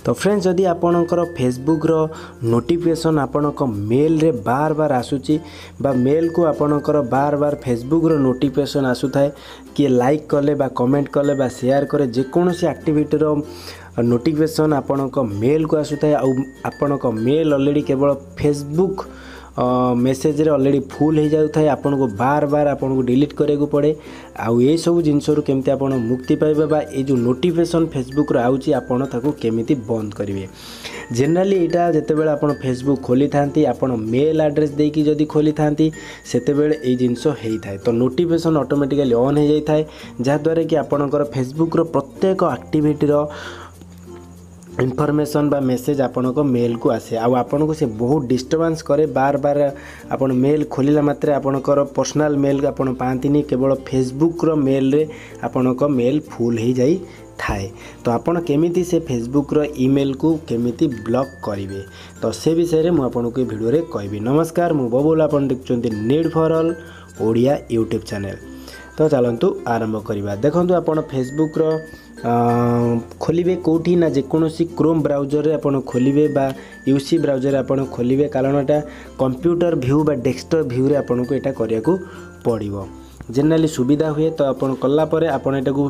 तो फ्रेंड्स जदि आपणकर फेसबुक रो नोटिफिकेशन आपणक मेल रे बार बार आसुची बा मेल को आपणकर बार बार फेसबुक रो नोटिफिकेशन आसुथाए कि लाइक कले बा कमेंट कले बा शेयर करे जेकोसी एक्टिविटी रो नोटिफिकेशन आपणक मेल को आसुथाए आपणक मेल ऑलरेडी केवल फेसबुक मेसेज रे ऑलरेडी फुल हो जाए आपन को बार बार आपन को डिलीट करे को पड़े आउ ये सब जिनस केमती आपन मुक्ति पाइबा बा ये जो नोटिफिकेशन फेसबुक रो आउची आपन ताको केमिति बंद करिवे। जनरली एटा जते बेले आपन फेसबुक खोली थांती आपन मेल एड्रेस देकी जदी खोली थांती सेते बेले ए जिनस हेई थाए तो नोटिफिकेशन ऑटोमेटिकली ऑन हो जाई थाए जा द्वारा कि आपनकर फेसबुक रो प्रत्येक एक्टिविटी रो इनफॉरमेशन बा मेसेज आपन को मेल को आसे आपन को से बहुत डिस्टर्बेंस करे बार बार आपन मेल खोलिला मात्रे आपनकर पर्सनल मेल आपन पांतिनी केवल फेसबुक रो मेल रे आपन को मेल फुल हो जाई थाए तो आपन केमिति से फेसबुक रो ईमेल को केमिति ब्लॉक करिवे तो से विषय रे मु आपन को वीडियो रे कहबी। नमस्कार मु babul आपन देखचोंती Need4all ओडिया यूट्यूब चैनल। तो चलंतु आरंभ करिबा। देखंतु आपन फेसबुक रो खोलिबे कोठी ना जेकोसी क्रोम ब्राउजर रे आपन खोलिबे बा यूसी ब्राउजर रे आपन खोलिबे कारण एटा कंप्यूटर व्यू बा डेस्कटॉप व्यू रे आपन को एटा करिया को पड़िबो जनरली सुविधा हुए तो आपन कल्ला परे आपन एटा को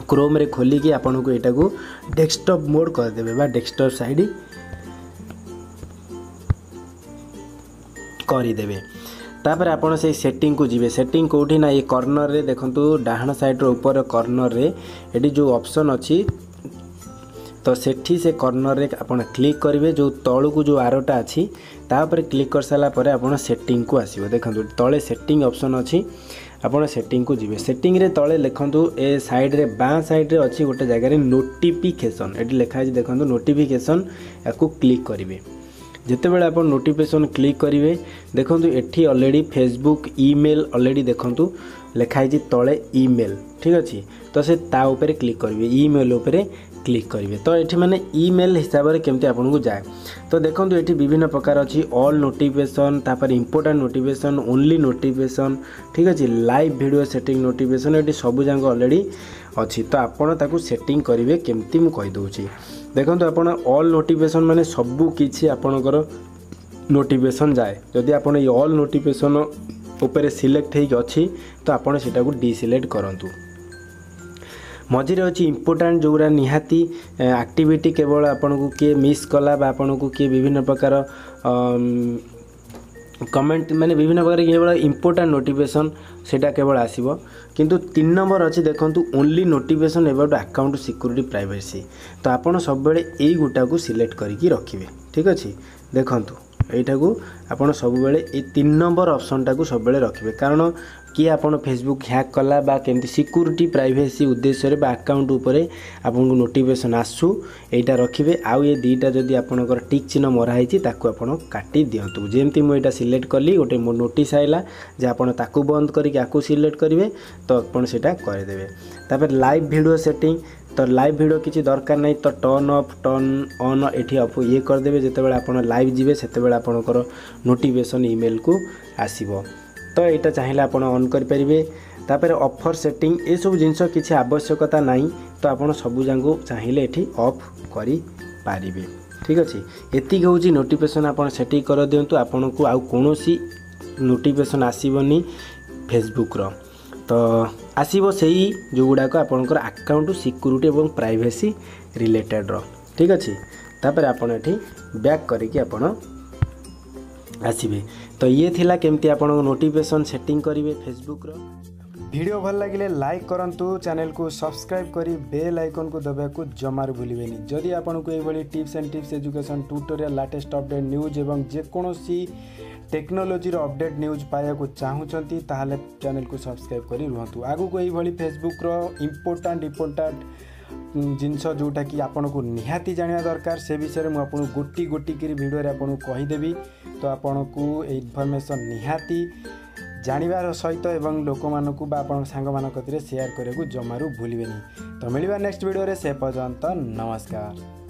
क्रोम रे खोली कि आपन को एटा को डेस्कटॉप मोड कर देबे बा डेस्कटॉप साइड करि देबे। तापर आपन से सेटिंग को जीवे सेटिंग कोठी ना ये कॉर्नर रे देखंतु डाहण साइड रो ऊपर कॉर्नर रे एडी जो ऑप्शन अछि तो सेठी से कॉर्नर रे आपन क्लिक करिवे जो तळु को जो आरोटा अछि ता ऊपर क्लिक कर साला परे आपन सेटिंग को आसीबो। देखंतु तळे सेटिंग ऑप्शन अछि आपन सेटिंग को जीवे सेटिंग रे तळे लिखंतु ए साइड रे बां साइड रे अछि गोटे जगह रे नोटिफिकेशन एडी लिखा अछि देखंतु नोटिफिकेशन याकू क्लिक करिवे जिते बेले आप नोटिफिकेशन क्लिक करेंगे देखो एठी ऑलरेडी फेसबुक ईमेल ऑलरेडी देखो लिखाई तले ईमेल ठीक अच्छे तो से ता ऊपर क्लिक करेंगे ईमेल ऊपर क्लिक करेंगे तो ये माने ईमेल हिसाब से केमती आपन को जाए तो देखो ये विभिन्न प्रकार अच्छी ऑल नोटिफिकेशन तापर इंपोर्टेंट नोटिफिकेशन ओनली नोटिफिकेशन ठीक अच्छे लाइव वीडियो सेटिंग नोटिफिकेशन ये सब जाक ऑलरेडी अच्छी तो आपड़ ताकू सेटिंग करेंगे केमती मुझे कहीदे देखो आपन ऑल नोटिफिकेशन माने सबू किछि आपनकर नोटिफिकेशन जाए जदि आपन ये ऑल नोटिफिकेशन ऊपर सिलेक्ट होइक अछि तो आपन सेटा को डिसिलेक्ट करंतु। मझिरे अच्छी इंपोर्टेंट जोरा निहाती एक्टिविटी केवल आपन को किए मिस कला बा आपन को किए विभिन्न प्रकार कमेंट माने विभिन्न प्रकार केवल इंपोर्टेंट नोटिफिकेशन सेटा केवल आसीबो किंतु 3 नंबर अच्छी देखंतु only notification about account security privacy तो आपन सब बेले एई गुटा को सिलेक्ट करिकि रखिबे ठीक अछि। देखंतु एटा को आपन सब बेले ए 3 नंबर ऑप्शन टा को सब बेले रखिबे कारण कि आपन फेसबुक हैक कला बा केमती सिक्योरिटी प्राइवेसी उद्देश्य रे बा अकाउंट ऊपर आपन को नोटिफिकेशन आसु एटा रखिबे आउ ये दीटा जदी आपनकर टिक चिन्ह मरा हिची ताकू आपन काटी दियंतु जेमती मु एटा सिलेक्ट करली गोटे मो नोटिस आइला जे आपन ताकू बंद करिक आकू सिलेक्ट करिवे तो आपन सेटा कर देबे। तापर लाइव वीडियो सेटिंग तो लाइव वीडियो किसी दरकार नहीं तो टर्न ऑफ टर्न ऑन एठी ऑफ ये कर देबे जते बेले आपन लाइव जिवे सेते बेले आपनकर नोटिफिकेशन ईमेल को आसीबो तो यहाँ चाहिए आप ऑन करेंगे। तापर ऑफर सेटिंग ये सब जिनस किसी आवश्यकता नहीं तो आप सबू जाक चाहिए ये ऑफ करें ठीक अच्छे। एति हूँ नोटिफिकेशन आप सेटिंग कर दिंतु आपन को आउ कौन सी नोटिफिकेशन आसबनी फेसबुक रो तो आसब से जो गुड़ाक आपंकर अकाउंट सिक्योरिटी और प्राइवेसी रिलेटेड रो ठीक अच्छे। तापर आपन ये बैक करके आपन आसबे तो ये थिला केमती आपन नोटिफिकेशन सेटिंग करेंगे फेसबुक रो। वीडियो भल लगे लाइक करंतु चैनल को सब्सक्राइब करी बेल आइकन को दबा को जमार भूलिबेनी जदि आपन को एभली tips and tips education tutorial latest update news एवं जेकोसी टेक्नोलोजी रो अपडेट न्यूज पाया को चाहूचंती ताहाले चैनल को सब्सक्राइब करी रुहंतु आगु को एभली फेसबुक रो इंपोर्टेंट जिनस जोटा कि आपन को निहाती जानिया दरकार से विषय में आपन गोटी गोटी करी वीडियो रे आपन को कहीदेवी तो आपन को इनफॉरमेशन निहाती जानिबार सहित एवं लोक मानकु बा आपन सांग मानक कतिरे शेयर करे को जमारू भूलिबेनी। तो मिलिबा नेक्स्ट वीडियो रे से पर्यंत नमस्कार।